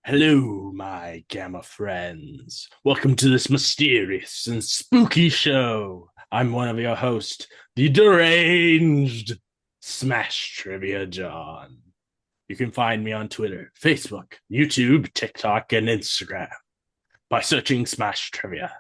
Hello, my Gamma friends. Welcome to this mysterious and spooky show. I'm one of your hosts, the deranged Smash Trivia John. You can find me on Twitter, Facebook, YouTube, TikTok, and Instagram by searching Smash Trivia.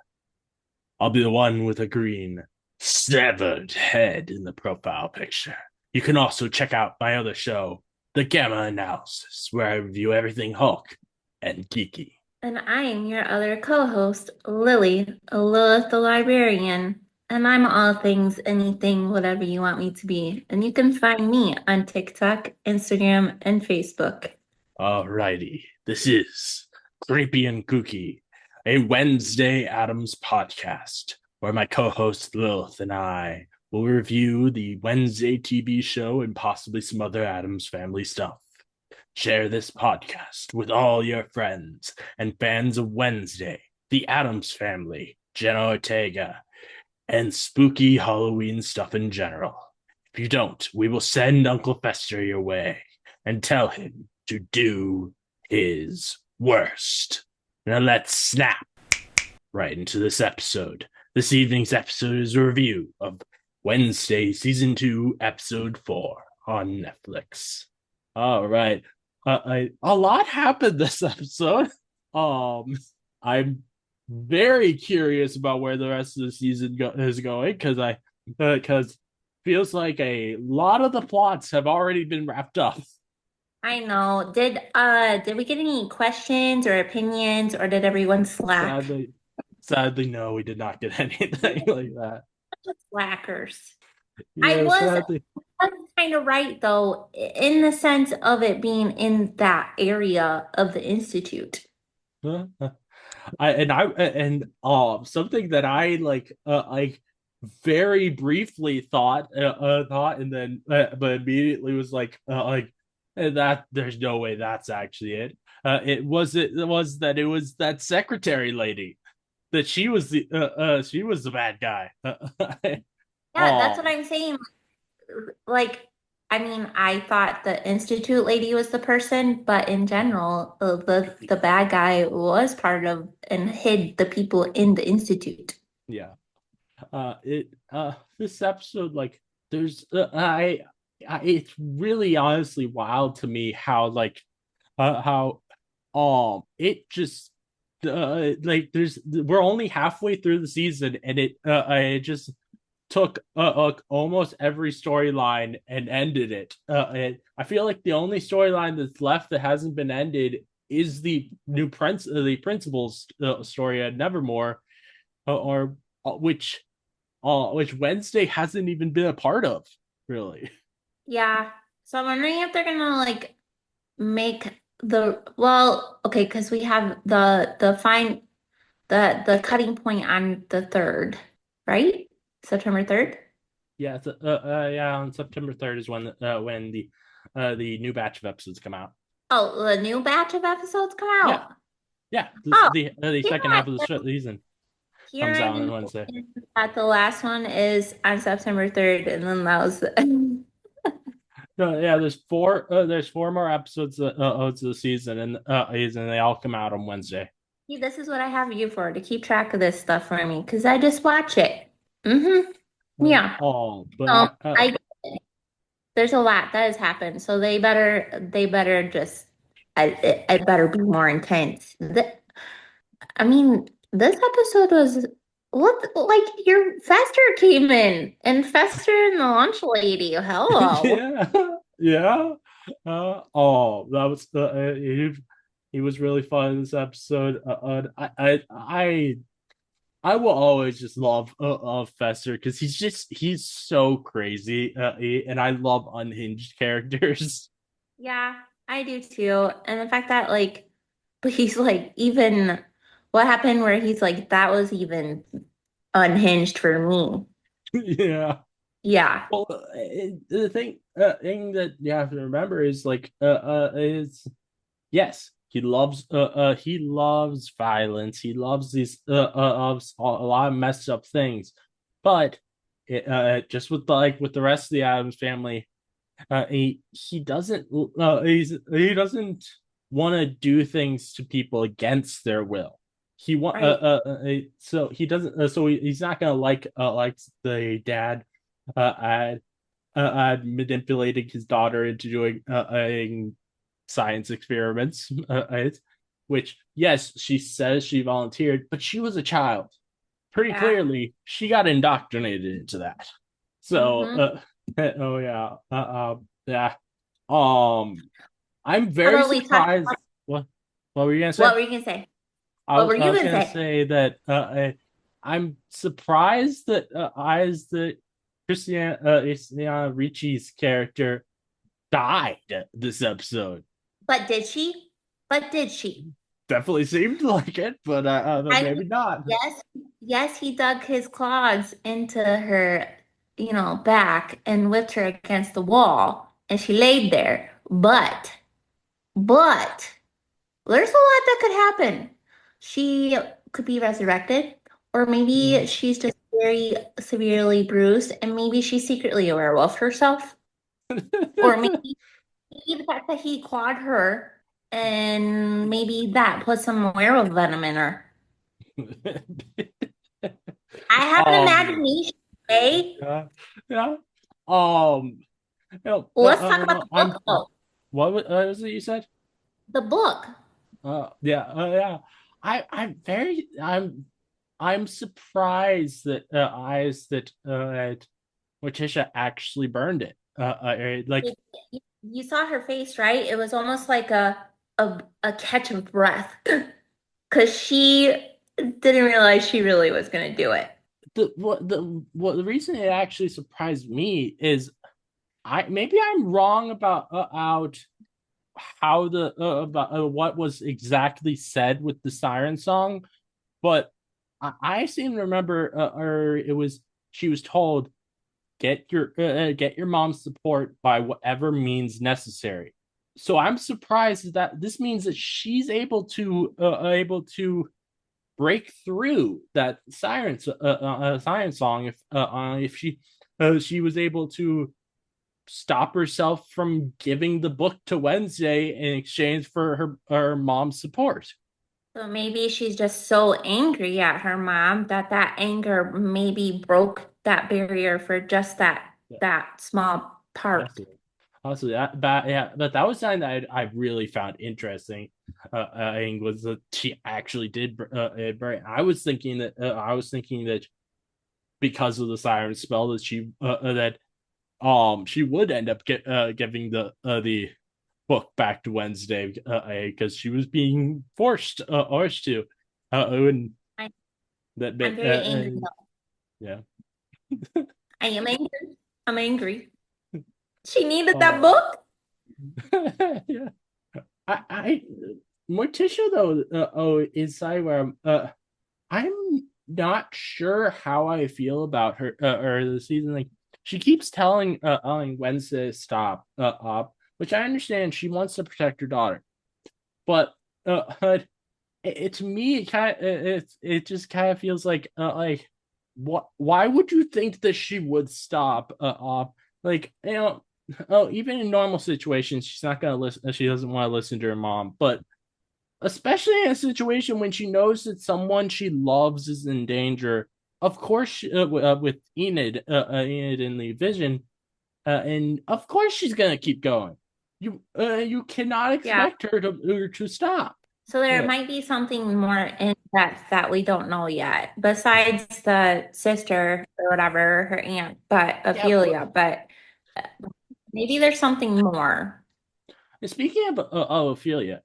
I'll be the one with a green, severed head in the profile picture. You can also check out my other show, The Gamma Analysis, where I review everything Hulk and geeky. And I am your other co-host, Lillith the Librarian. And I'm all things, anything, whatever you want me to be. And you can find me on TikTok, Instagram, and Facebook. Alrighty, this is Creepy and Kooky, a Wednesday Adams podcast where my co-host Lilith and I will review the Wednesday TV show and possibly some other Adams family stuff. Share this podcast with all your friends and fans of Wednesday, the Adams family, Jenna Ortega, and spooky Halloween stuff in general. If you don't, we will send Uncle Fester your way and tell him to do his worst. Now let's snap right into this episode. This evening's episode is a review of Wednesday Season 2, Episode 4 on Netflix. All right. A lot happened this episode. I'm very curious about where the rest of the season is going because feels like a lot of the plots have already been wrapped up. I know. Did we get any questions or opinions, or did everyone slack? Sadly, sadly, no, we did not get anything like that. Slackers. I Yeah, was sadly. kind of right though, in the sense of it being in that area of the institute. I something that I like very briefly thought and then but immediately was that there's no way that's actually it. It was that secretary lady that she was the bad guy. Yeah, that's what Oh I'm saying. Like, I mean, I thought the institute lady was the person, but in general, the bad guy was part of and hid the people in the institute. yeah. It This episode, like, there's I it's really honestly wild to me how it just like there's we're only halfway through the season and it just took almost every storyline and ended it. I feel like the only storyline that's left that hasn't been ended is the principal's story at Nevermore, or which Wednesday hasn't even been a part of, really. Yeah. So I'm wondering if they're gonna like make okay, because we have the cutting point on the third, right? September 3rd. Yeah, yeah. On September 3rd is when the new batch of episodes come out. Oh, the new batch of episodes come Yeah, out. yeah. Oh, The you second know half of the season Here comes I out on didn't Wednesday. that the last one is on September 3rd, and then that was No, yeah. There's four more episodes of the season, and they all come out on Wednesday. See, this is what I have you for, to keep track of this stuff for me, because I just watch it. Mm-hmm. Yeah. Oh, but I there's a lot that has happened, so they better just it better be more intense. I mean, this episode was what like your Fester came in and Fester and the lunch lady. Hello. yeah, yeah. That was he was really fun in this episode. I will always just love Fester because he's so crazy, and I love unhinged characters. Yeah, I do too. And the fact that but he's like even what happened where he's like that was even unhinged for me. Yeah. Yeah. Well, the thing that you have to remember is is yes, he loves violence. He loves these a lot of messed up things, but just with with the rest of the Adams family, he doesn't want to do things to people against their will. He want Right. so he doesn't so he's not gonna like the dad had manipulating his daughter into doing science experiments, which yes, she says she volunteered, but she was a child. Pretty Yeah. clearly, she got indoctrinated into that. So, Mm-hmm. oh yeah, yeah. Um, I'm How very about we talk surprised. about What? What were you gonna what say? were you gonna say? What were I you was gonna gonna say? say that I'm surprised that Christiana Ricci's character died this episode. But did she? But did she? Definitely seemed like it, but I maybe mean, not. yes, yes, he dug his claws into her, back and whipped her against the wall, and she laid there. But there's a lot that could happen. She could be resurrected, or maybe Mm. she's just very severely bruised, and maybe she's secretly a werewolf herself. Or maybe the fact that he clawed her, and maybe that put some werewolf venom in her. I have an um, imagination, okay? yeah, yeah. Um, no, Well, let's talk about the I'm. book, though. What was it you said? The book. Yeah, yeah. I'm surprised that eyes that Morticia actually burned it. Like You saw her face, right? It was almost like a catch of breath because she didn't realize she really was going to do it. the reason it actually surprised me is I maybe I'm wrong about out how the about what was exactly said with the siren song, but I seem to remember or it was she was told get your mom's support by whatever means necessary. So I'm surprised that this means that she's able to break through that siren song if she was able to stop herself from giving the book to Wednesday in exchange for her mom's support. So maybe she's just so angry at her mom that that anger maybe broke that barrier for just Yeah, that small part. absolutely. Also, but that was something that I really found interesting. Was that she actually did burn. I was thinking that because of the siren spell that she would end up giving the book back to Wednesday because she was being forced to and I, that I'm bit very angry though. yeah I am angry. I'm angry. She needed that um book. yeah I Morticia though is side where I'm not sure how I feel about her or the season. Like she keeps telling Wednesday to stop up, which I understand. She wants to protect her daughter, but to me it just kind of feels like what why would you think that she would stop up like oh even in normal situations she's not gonna listen she doesn't want to listen to her mom but especially in a situation when she knows that someone she loves is in danger. Of course, with Enid in the vision, and of course she's gonna keep going. You cannot Yeah. expect her to stop. So there Yeah, might be something more in depth that we don't know yet, besides the sister or whatever, her aunt, but yeah. But Ophelia. But uh, maybe there's something more. speaking of Ophelia,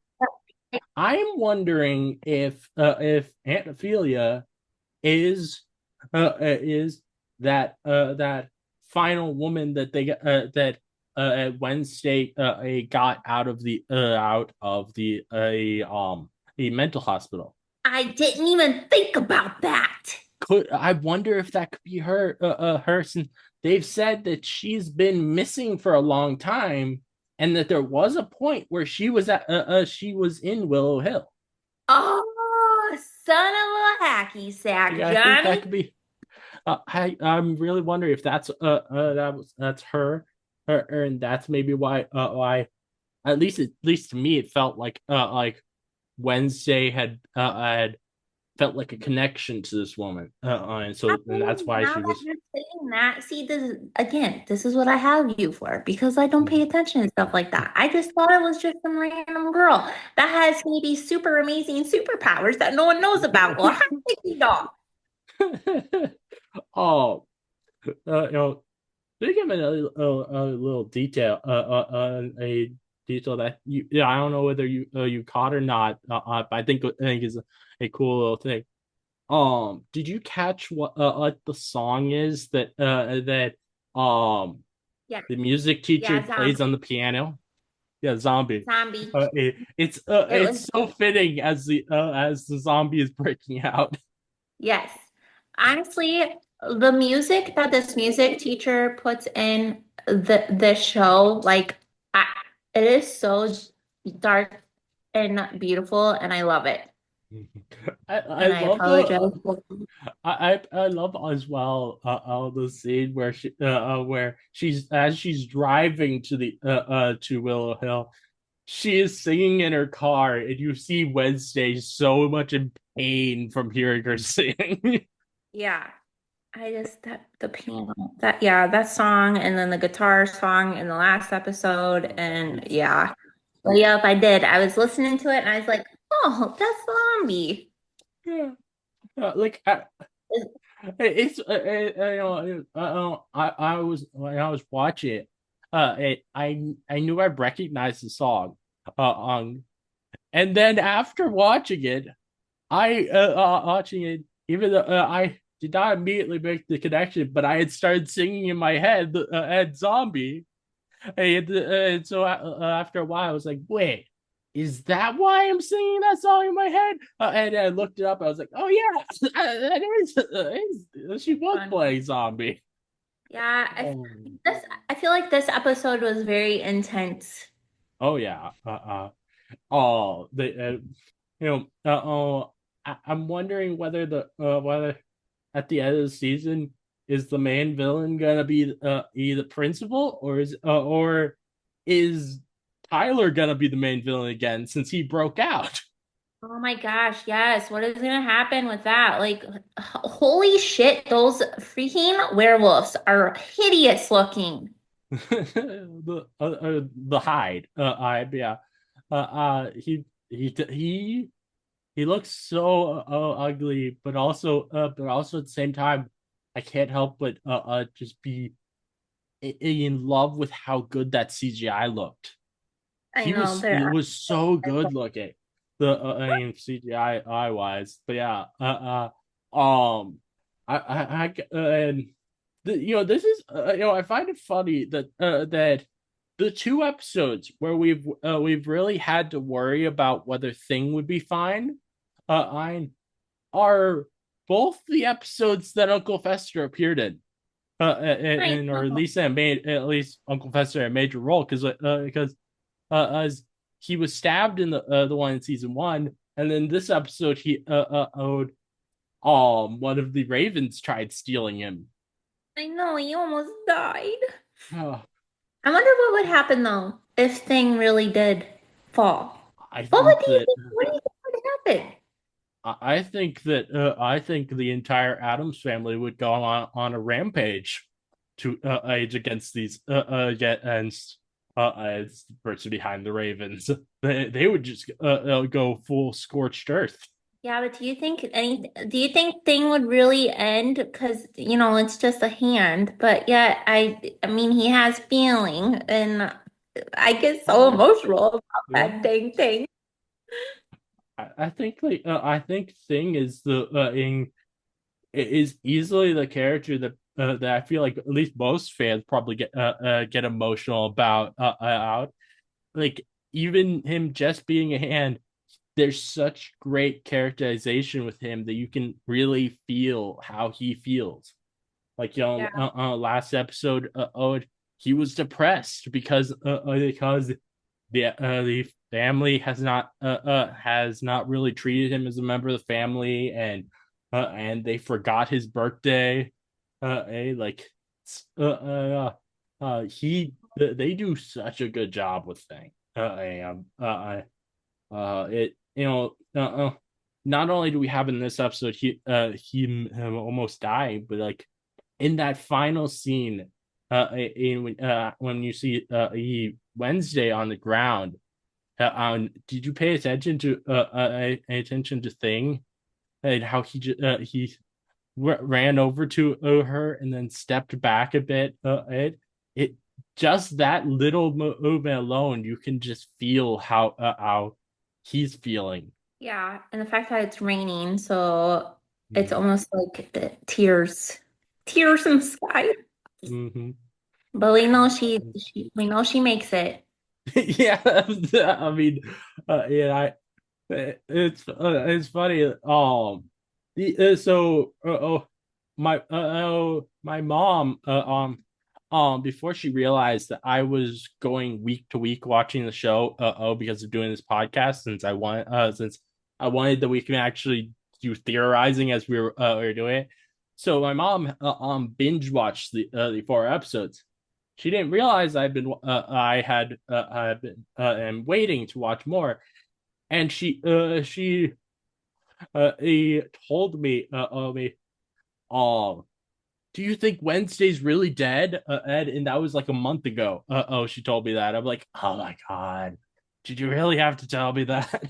I'm wondering if Aunt Ophelia is that final woman that they that Wednesday got out of the mental hospital. I didn't even think about that. Could I wonder if that could be her since they've said that she's been missing for a long time and that there was a point where she was in Willow Hill. Oh, son of a hacky sack, Yeah, I think that Johnny. could be. I'm really wondering if that's that's her, and that's maybe why at least to me, it felt like Wednesday had felt like a connection to this woman, and that's Absolutely. why Now she that was. you're saying that, see, this is what I have you for because I don't pay attention to stuff like that. I just thought it was just some random girl that has maybe super amazing superpowers that no one knows about. Well, how did you know? Oh, you know, they give me a little detail, a detail that yeah, I don't know whether you caught or not, but I think is a cool little thing. Did you catch what the song is that Yeah, the music teacher yeah, plays on the piano? Yeah, zombie. zombie. It was It's so fitting as the zombie is breaking out. yes. Honestly, the music that this music teacher puts in the show, like I, it is so dark and beautiful, and I love it. I And I love apologize. I love as well the scene where she's as she's driving to Willow Hill, she is singing in her car, and you see Wednesday so much in pain from hearing her sing. Yeah, I just that the piano that yeah that song and then the guitar song in the last episode and It's yeah. Well, yep, I did. I was listening to it and I was like, oh, that's zombie. yeah, like it's you know I was when I was watching it, I knew I recognized the song, and then after watching it, watching it, even though I did not immediately make the connection, but I had started singing in my head at Zombie. And so after a while, I was like, wait, is that why I'm singing that song in my head? And I looked it up. I was like, oh, yeah, she was Fun. playing Zombie. Yeah, Um, I feel like this episode was very intense. oh, yeah. Oh, I'm wondering whether at the end of the season is the main villain gonna be either principal or is Tyler gonna be the main villain again since he broke out? Oh my gosh, yes. What is gonna happen with that? Like, holy shit, those freaking werewolves are hideous looking. The hide, I yeah, he looks so ugly, but also at the same time, I can't help but just be in love with how good that CGI looked. I know It they're was so good looking. I mean CGI wise, but yeah, and this is I find it funny that the two episodes where we've really had to worry about whether Thing would be fine, I are both the episodes that Uncle Fester appeared in. I Or at know. least Uncle Fester had a major role because as he was stabbed in the one in season one, and then this episode he owed one of the ravens tried stealing him. I know he almost died. Oh, I wonder what would happen though if Thing really did fall. I What would think do you that think? What do you think would happen? I think the entire Adams family would go on a rampage to age against these against as the person behind the Ravens. They would just go full scorched earth. Yeah, but do you think Thing would really end? Because, it's just a hand, but yet I mean, he has feeling and I get so Oh emotional about yeah, that dang thing. I think Thing is the is easily the character that I feel like at least most fans probably get emotional about out like even him just being a hand, there's such great characterization with him that you can really feel how he feels. Like Yeah, last episode, he was depressed because the family has not really treated him as a member of the family, and they forgot his birthday. Like he they do such a good job with things. I am. It not only do we have in this episode him almost dying, but like in that final scene, when you see he Wednesday on the ground. Did you pay attention to Thing and how he ran over to her and then stepped back a bit? It just that little movement alone, you can just feel how he's feeling. Yeah, and the fact that it's raining, so it's Mm-hmm. almost like tears in the sky. Mm-hmm. But we know she makes it. Yeah, I mean, yeah, it's funny. So my mom before she realized that I was going week to week watching the show because of doing this podcast since I wanted that we can actually do theorizing as we were doing it. So my mom binge watched the 4 episodes. She didn't realize I had been am waiting to watch more, and he told me oh, do you think Wednesday's really dead, Ed? And that was like a month ago. She told me that. I'm like, oh my god, did you really have to tell me that?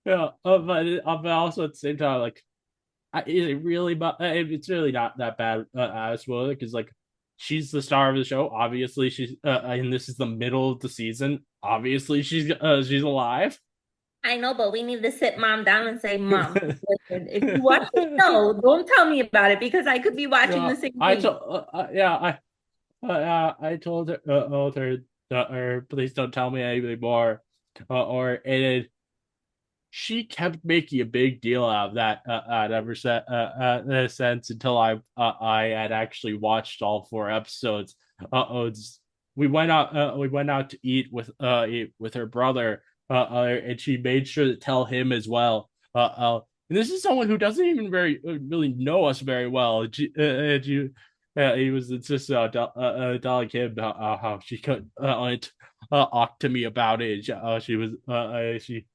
Yeah, but also at the same time, like, is it really? But it's really not that bad as well because like she's the star of the show. Obviously, and this is the middle of the season. Obviously, she's alive. I know, but we need to sit mom down and say, Mom, listen, if you watch the show, don't tell me about it because I could be watching Yeah, the same I thing. told yeah I told her or please don't tell me anything more or and she kept making a big deal out of that ever since until I had actually watched all 4 episodes. Oh, we went out to eat with her brother, and she made sure to tell him as well. And this is someone who doesn't even very really know us very well. He was just telling him how she could talk to me about it. She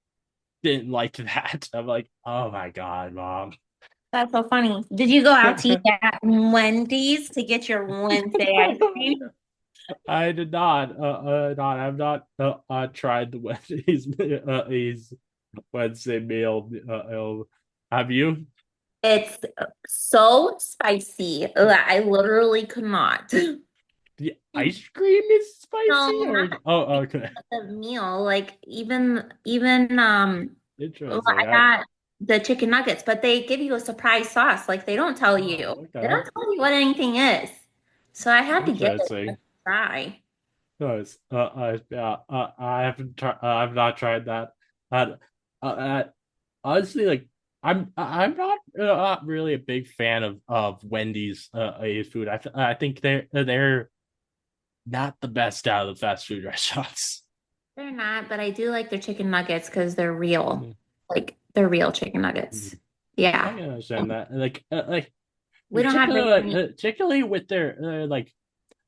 didn't like that. I'm like, oh my god, mom. That's so funny. Did you go out to eat at Wendy's to get your Wednesday ice cream? I did not. Not. I've not tried the Wednesday's Wednesday meal. Have you? It's so spicy that I literally could not. The ice cream is spicy, No, or not okay, the meal. Like even well, interesting. I got the chicken nuggets, but they give you a surprise sauce. Like they don't tell Oh, you. They okay, don't tell you what anything is. So I had to get it to interesting. try. Nice. Yeah, I haven't tried. I've not tried that. Uh, uh, honestly, like I'm not really a big fan of Wendy's food. I think they're not the best out of the fast food restaurants. They're not, but I do like their chicken nuggets because they're real. Mhm, Like they're real chicken nuggets. mhm. I Yeah. can understand that. Like We don't have very many. particularly with their like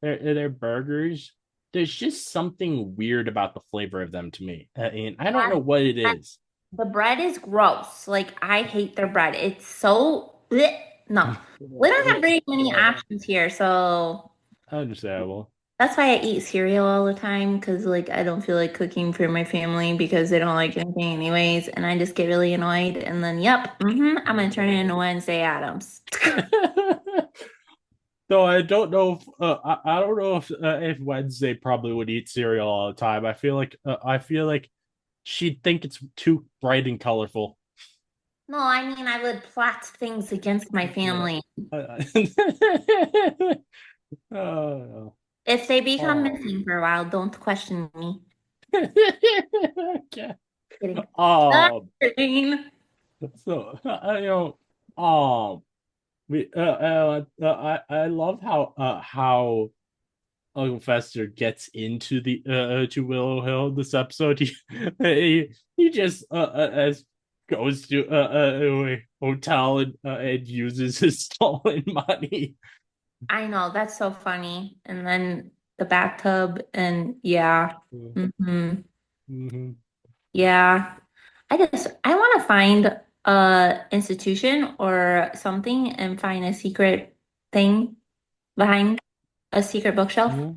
their burgers. There's just something weird about the flavor of them to me, and I don't know what it is. The bread is gross. Like I hate their bread. It's so bleh. No. We don't have very many options here, so Understandable. that's why I eat cereal all the time because like I don't feel like cooking for my family because they don't like anything anyways, and I just get really annoyed. And then, yep, I'm gonna turn it into Wednesday Adams. So I don't know I don't know if Wednesday probably would eat cereal all the time. I feel like she'd think it's too bright and colorful. No, I mean I would plot things against my Yeah. family. Oh, If they become oh. missing for a while, don't question me. Okay. Kidding. Oh, Kidding. so um, I love how Uncle Fester gets into the to Willow Hill this episode. He just goes to a hotel and uses his stolen money. I know, that's so funny. And then the bathtub, and yeah. hmm Mm-hmm. Yeah. I want to find a institution or something and find a secret thing behind a secret bookshelf. Mm-hmm.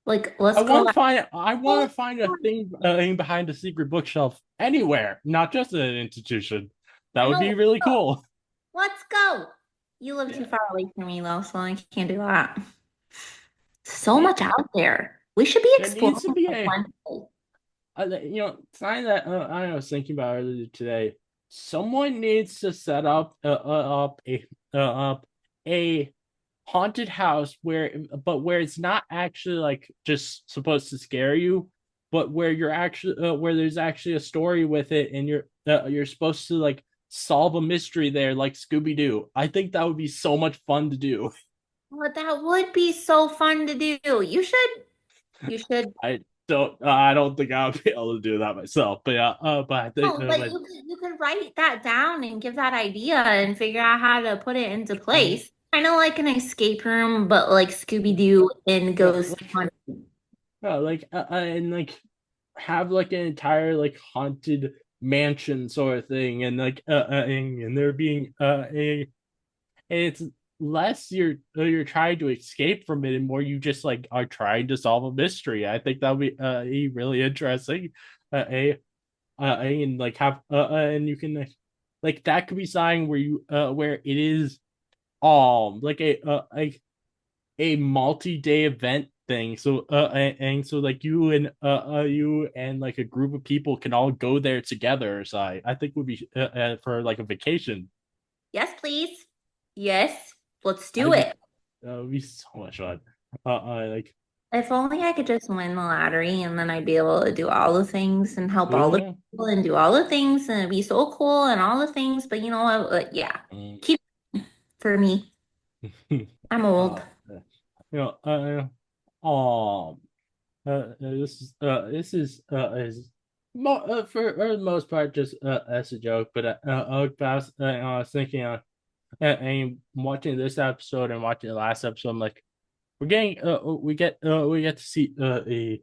Like, let's go. I want to find a thing behind a secret bookshelf anywhere, not just an institution. That I would know. be really cool. Let's go. You live too Yeah. far away from me though, so I can't do that. So Yeah. much out there. We should be There needs exploring to be like a one day. something that I was thinking about earlier today. Someone needs to set up a haunted house where it's not actually like just supposed to scare you, but where you're actually where there's actually a story with it, and you're supposed to like solve a mystery there, like Scooby Doo. I think that would be so much fun to do. Well, that would be so fun to do. You should. I don't think I'll be able to do that myself, but yeah, but I think Oh, but but you could write that down and give that idea and figure out how to put it into Mhm. place. Kind of like an escape room, but like Yeah, Scooby-Doo and yeah, Ghost Hunt. and like have like an entire like haunted mansion sort of thing, and like and there being it's less you're trying to escape from it and more you just like are trying to solve a mystery. I think that would be really interesting. A and like have and you can like that could be something where you where it is like a multi-day event thing. So and so like you and like a group of people can all go there together. So I think would be for like a vacation. Yes, please. Yes, let's I do think it. that would be so much fun. Like If only I could just win the lottery and then I'd be able to do all the things and help all the yeah. people and do all the things and it'd be so cool and all the things. But you know what? Yeah, Mm. keep for me. I'm old. uh, you know um this is for the most part just as a joke, but I was thinking and watching this episode and watching the last episode, I'm like, we're getting we get to see a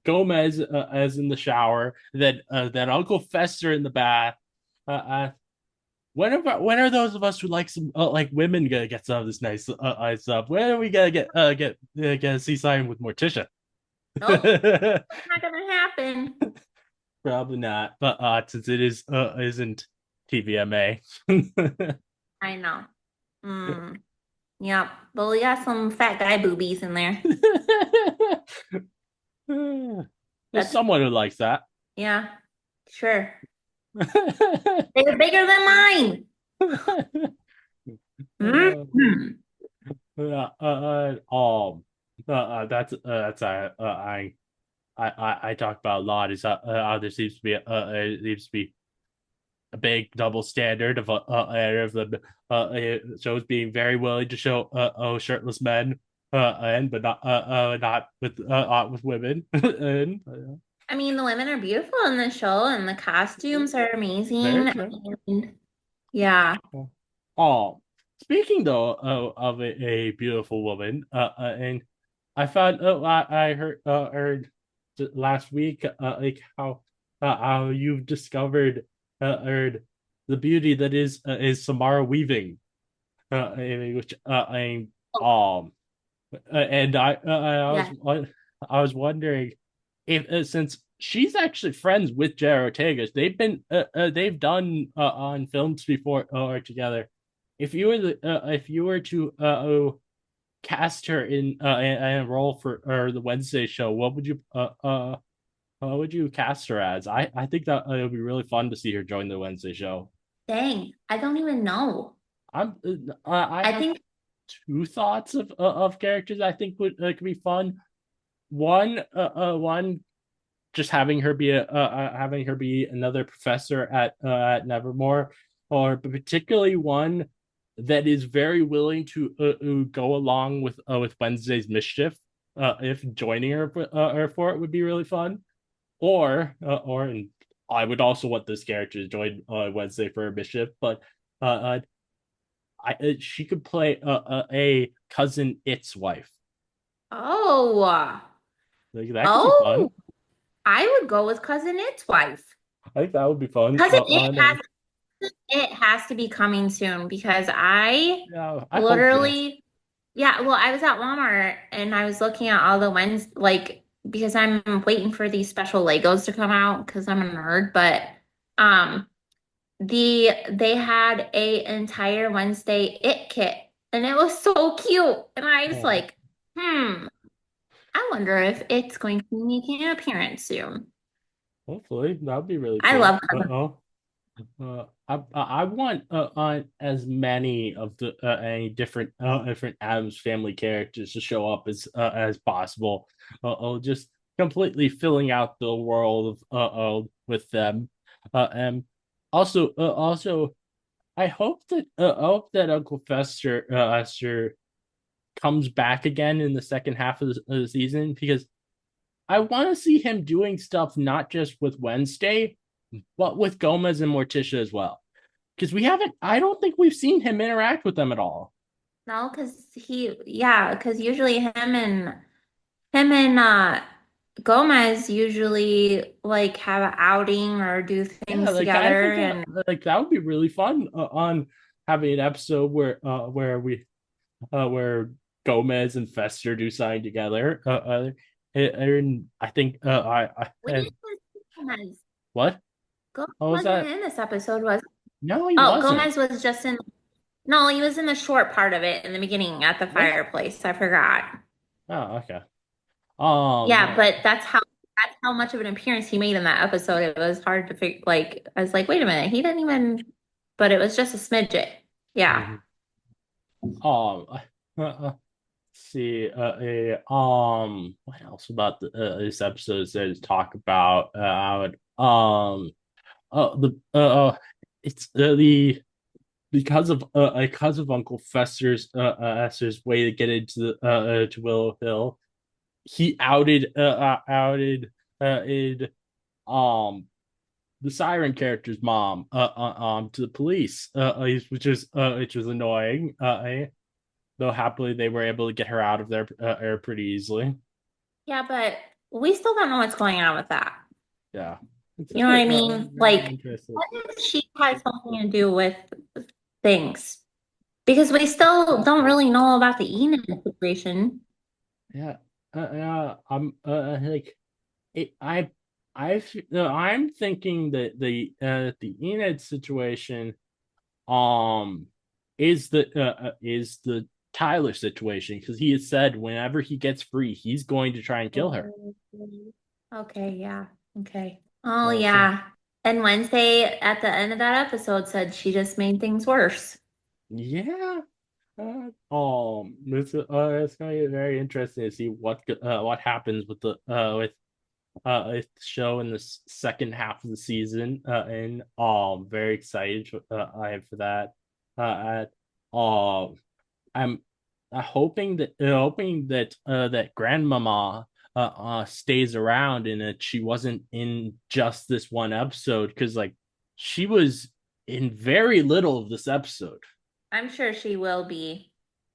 Gomez as in the shower, then Uncle Fester in the bath. When are those of us who like some like women gonna get some of this nice stuff? When are we gonna get to see something with Morticia? Nope, it's not gonna happen. Probably not, but since it isn't TVMA. I know. Yep. But we got some fat guy boobies in there. There's That's someone who likes that. yeah, sure. They're bigger than mine. Uh, Mhm. that's I talk about a lot is there seems to be a big double standard of the shows being very willing to show shirtless men and but not with women and I mean, the women are beautiful in the show, and the costumes are very amazing. true. And yeah, Oh, speaking though of a beautiful woman, and I found I heard last week like how you've discovered heard the beauty that is Samara Weaving, which and yeah. I was wondering if since she's actually friends with Jared Ortega, they've done on films before or together. If you were to cast her in a role for or the Wednesday show, what would you cast her as? I think that it would be really fun to see her join the Wednesday show. Dang, I don't even know. I I have think two thoughts of characters I think would could be fun. One just having her be another professor at Nevermore, or particularly one that is very willing to go along with Wednesday's mischief. If joining her for it would be really fun, or and I would also want this character to join Wednesday for her mischief, but uh, she could play a cousin It's wife. Oh, Like that could be oh, fun. I would go with Cousin It's wife. I think that would be fun. Cousin it has to be coming soon because I Yeah, I hope so. literally, yeah, well, I was at Walmart and I was looking at all the ones like because I'm waiting for these special Legos to come out because I'm a nerd, but um they had a entire Wednesday it kit and it was so cute. And I was Oh, like, I wonder if it's going to be making an appearance soon. hopefully that would be really I cool. love Cousin. I want on as many of the any different Adams Family characters to show up as possible. Just completely filling out the world of with them. And also, I hope that Uncle Fester comes back again in the second half of the season because I want to see him doing stuff not just with Wednesday, but with Gomez and Morticia as well. Because we haven't, I don't think we've seen him interact with them at all. No, because usually him and Gomez usually like have an outing or do Yeah, things like I together think and like that would be really fun on having an episode where Gomez and Fester do sign together. And I think we didn't even see Gomez. what? Gomez What was wasn't that? in this episode, was No, he Oh, wasn't. Gomez was just in no, he was in the short part of it in the beginning at the What? fireplace. I forgot. Oh, okay. Yeah, but that's how much of an appearance he made in that episode. It was hard to figure like I was like, wait a minute, he didn't even but it was just a smidget. Yeah. mhm. um, see what else about this episode says talk about the it's the because of Uncle Fester's way to get into the to Willow Hill. He outed in, um the Siren character's mom to the police, which was annoying. Though happily they were able to get her out of there pretty easily. Yeah, but we still don't know what's going on with that. Yeah, it's You know what I just mean? very Like, interesting. what if she has something to do with things? Because we still don't really know about the Enid situation. Yeah, like it, I'm thinking that the Enid situation um is the Tyler situation because he has said whenever he gets free he's going to try and kill her. Okay, yeah. Okay. Oh, So yeah. And Wednesday at the end of that episode said she just made things worse. yeah. It's going to be very interesting to see what happens with the show in the second half of the season. And very excited I am for that. I'm hoping that Grandmama stays around and that she wasn't in just this one episode because like she was in very little of this episode. I'm sure she will be.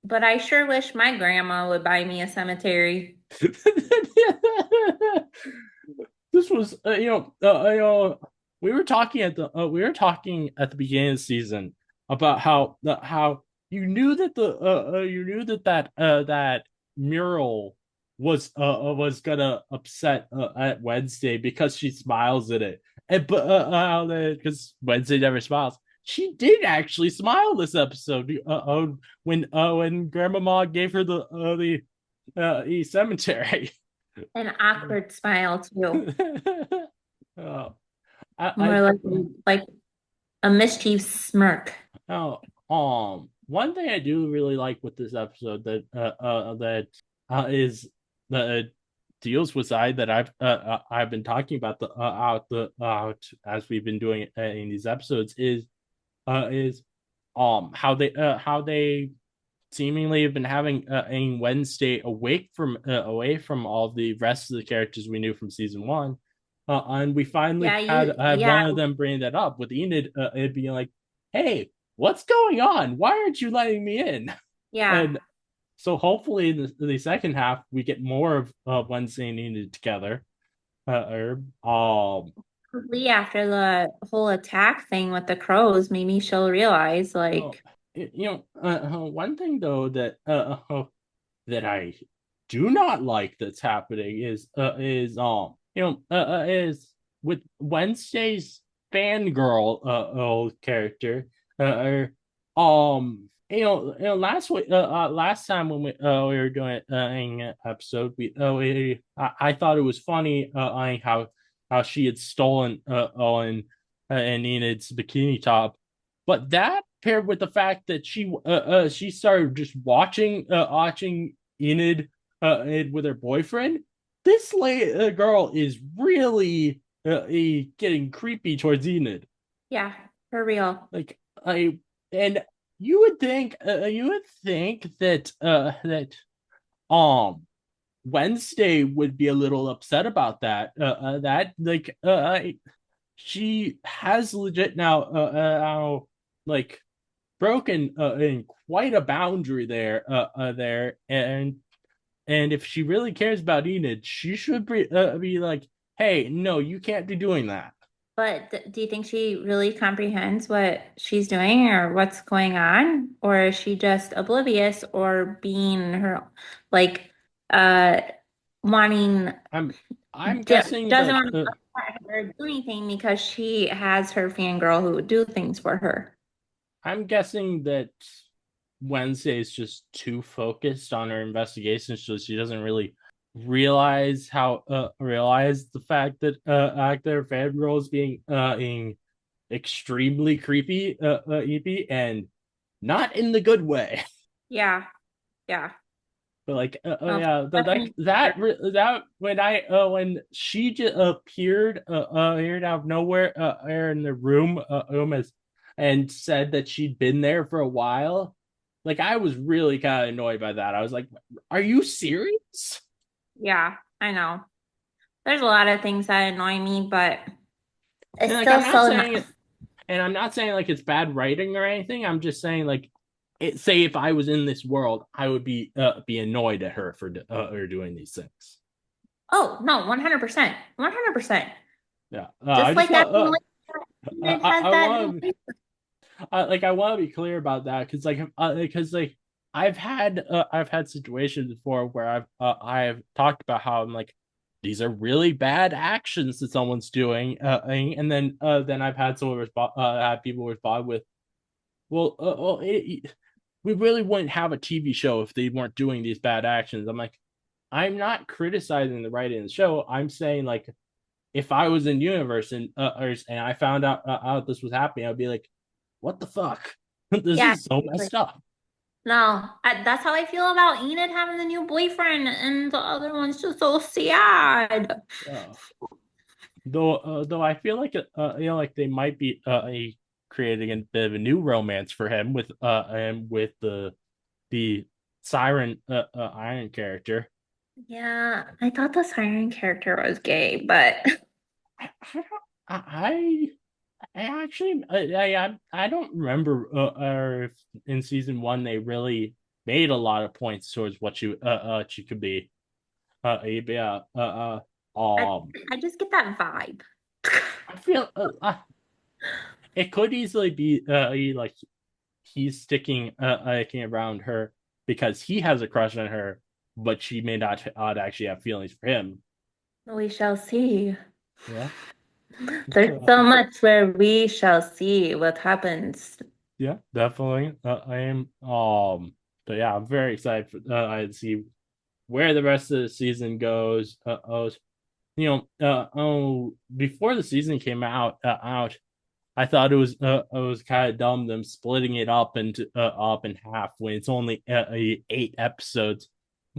But I sure wish my grandma would buy me a cemetery. This was we were talking at the beginning of the season about how you knew that mural was gonna upset at Wednesday because she smiles at it and but because Wednesday never smiles. She did actually smile this episode when Grandmama gave her the cemetery. An awkward smile too. Oh, I More like a mischief smirk. oh, one thing I do really like with this episode is that deals with side that I've been talking about the out the out as we've been doing in these episodes is how they seemingly have been having a Wednesday away from all the rest of the characters we knew from season one. And we finally Yeah, had yeah. one of them bringing that up with Enid. It being like, "Hey, what's going on? Why aren't you letting me in? Yeah. And so hopefully in the second half we get more of Wednesday and Enid together. Or Probably after the whole attack thing with the crows, maybe she'll realize, oh, like, one thing though that I do not like that's happening is with Wednesday's fangirl character last time when we were doing an episode I thought it was funny how she had stolen on and Enid's bikini top, but that paired with the fact that she started just watching Enid with her boyfriend. This girl is really getting creepy towards Enid. yeah, for real. Like I and you would think that um Wednesday would be a little upset about that. She has legit now like broken in quite a boundary there, and if she really cares about Enid, she should be like, hey, no, you can't be doing that. But do you think she really comprehends what she's doing or what's going on? Or is she just oblivious or being her, like, uh, wanting, I'm guessing doesn't like want to upset her or do anything because she has her fangirl who would do things for her? I'm guessing that Wednesday is just too focused on her investigation, so she doesn't really realize the fact that actor fangirl is being extremely creepy, EP, and not in the good way. Yeah, yeah. But like, No, yeah, but like definitely. that when she just appeared here out of nowhere in the room as and said that she'd been there for a while. Like I was really kind of annoyed by that. I was like, "Are you serious?" Yeah, I know. There's a lot of things that annoy me, but And it's like, still so nice. I'm not saying like it's bad writing or anything. I'm just saying like, say if I was in this world, I would be annoyed at her for her doing these things. Oh, no, 100%. 100%. Yeah, I Just just like want acting like Enid has I that new want face. I want to be clear about that because I've had situations before where I've talked about how I'm like these are really bad actions that someone's doing and then I've had had people respond with well we really wouldn't have a TV show if they weren't doing these bad actions. I'm like I'm not criticizing the writing of the show. I'm saying like if I was in universe and I found out this was happening, I'd be like, "What the fuck? This Yeah, is so seriously. messed up." No, that's how I feel about Enid having the new boyfriend, and the other one's just so sad. Uh, though I feel like like they might be creating a bit of a new romance for him with the Siren Iron character. Yeah, I thought the Siren character was gay, but I I I, I actually I don't remember if in season one they really made a lot of points towards what she could be. Yeah. I, Um. I just get that vibe. I feel it could easily be like he's sticking around her because he has a crush on her, but she may not actually have feelings for him. We shall see. Yeah. There's so much where we shall see what happens. Yeah, definitely. I am. But yeah, I'm very excited for to see where the rest of the season goes. Before the season came out, I thought it was kind of dumb them splitting it up in half when it's only 8 episodes.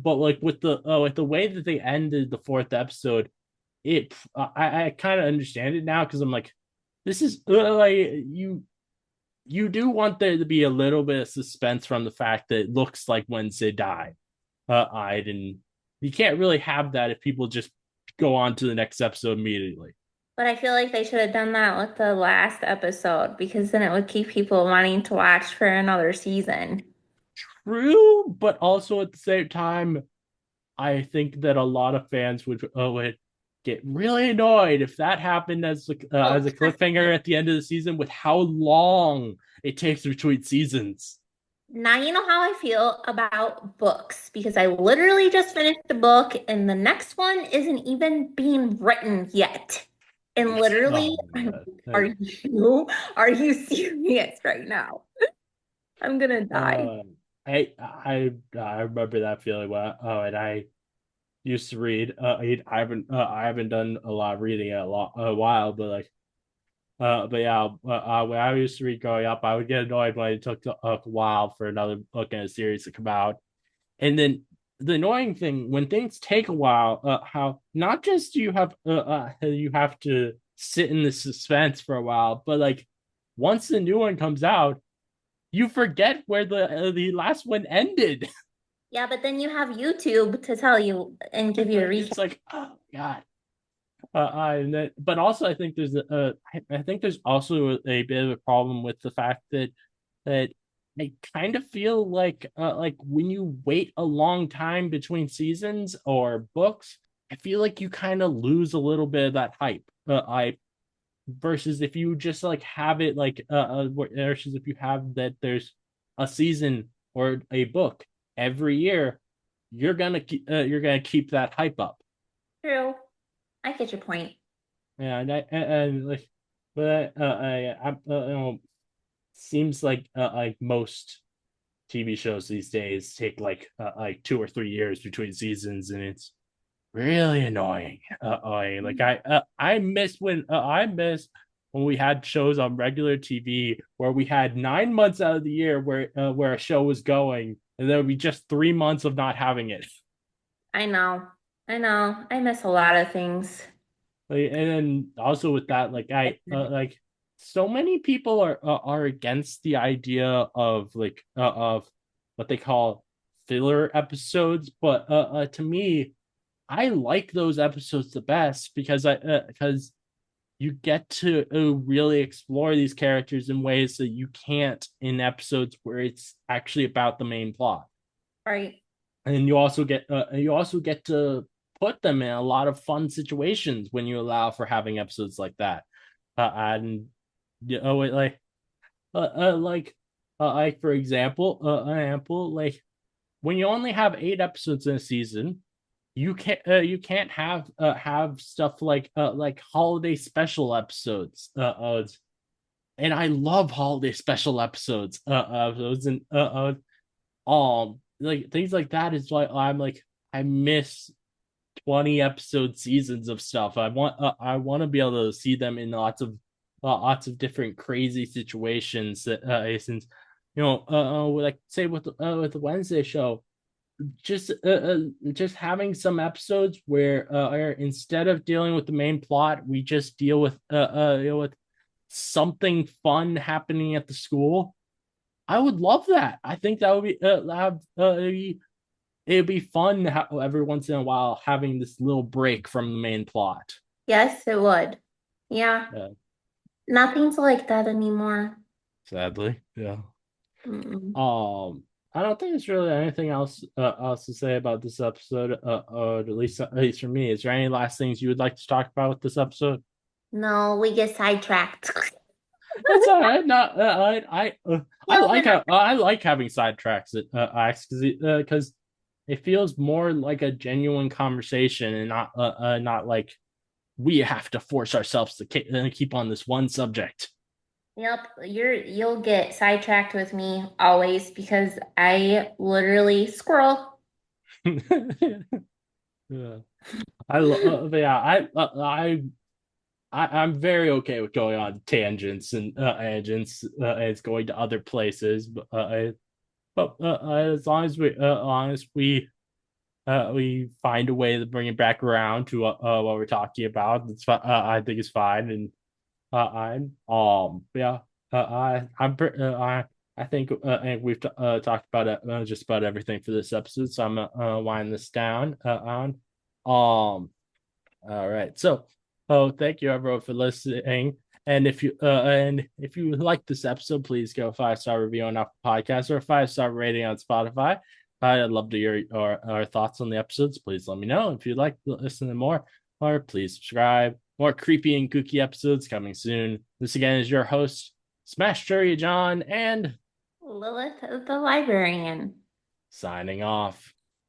But like with the way that they ended the fourth episode, I kind of understand it now because I'm like, this is like you do want there to be a little bit of suspense from the fact that it looks like Wednesday died. And you can't really have that if people just go on to the next episode immediately. But I feel like they should have done that with the last episode because then it would keep people wanting to watch for another season. True, but also at the same time, I think that a lot of fans would get really annoyed if that happened Oh, as a cliffhanger at the end of the season with how long it takes between seasons. now you know how I feel about books because I literally just finished the book and the next one isn't even being written yet. And literally, Oh man. are you serious right now? I'm gonna die. Uh, I remember that feeling well. Oh, and I used to read. I haven't done a lot of reading in a while, but but yeah, when I used to read growing up, I would get annoyed when it took a while for another book in a series to come out. And then the annoying thing when things take a while, how not just you have to sit in the suspense for a while, but like once the new one comes out, you forget where the last one ended. Yeah, but then you have YouTube to tell you and give you a recap. It's like, oh god. But also, I think I think there's also a bit of a problem with the fact that I kind of feel like when you wait a long time between seasons or books, I feel like you kind of lose a little bit of that hype. I versus if you just like have it versus if you have that there's a season or a book every year, you're gonna keep that hype up. True. I get your point. Yeah, and like, but seems like most TV shows these days take like 2 or 3 years between seasons, and it's really annoying. I miss when we had shows on regular TV where we had 9 months out of the year where a show was going, and there would be just 3 months of not having it. I know. I know. I miss a lot of things. Like, and then also with that, like so many people are against the idea of what they call filler episodes, but to me, I like those episodes the best because you get to really explore these characters in ways that you can't in episodes where it's actually about the main plot. Right. And you also get to put them in a lot of fun situations when you allow for having episodes like that. And you know, like for example, like when you only have 8 episodes in a season, you can't have stuff like holiday special episodes. And I love holiday special episodes and like things like that is why I miss 20 episode seasons of stuff. I want to be able to see them in lots of different crazy situations that since like say with the Wednesday show, just having some episodes where instead of dealing with the main plot, we just deal with something fun happening at the school. I would love that. I think that would be it'd be fun every once in a while having this little break from the main plot. Yes, it would. Yeah. Uh, Nothing's like that anymore. Sadly, yeah. Mm-mm. I don't think there's really anything else to say about this episode. At least for me, is there any last things you would like to talk about with this episode? No, we get sidetracked. It's all right. Not No, but I like having sidetracks at acts because it feels more like a genuine conversation and not like we have to force ourselves to keep on this one subject. yep, you'll get sidetracked with me always because I literally squirrel. Yeah, yeah, I'm very okay with going on tangents and and going to other places, but as long as we find a way to bring it back around to what we're talking about, I think it's fine. And I'm yeah, I think and we've talked about just about everything for this episode, so I'm gonna wind this down on all right, so Oh, thank you everyone for listening. And if you like this episode, please go 5-star review on Apple Podcasts or a 5-star rating on Spotify. I'd love to hear our thoughts on the episodes. Please let me know if you'd like to listen to more, or please subscribe. More creepy and kooky episodes coming soon. This again is your host, Smash Jury John, and Lilith the Librarian. signing off.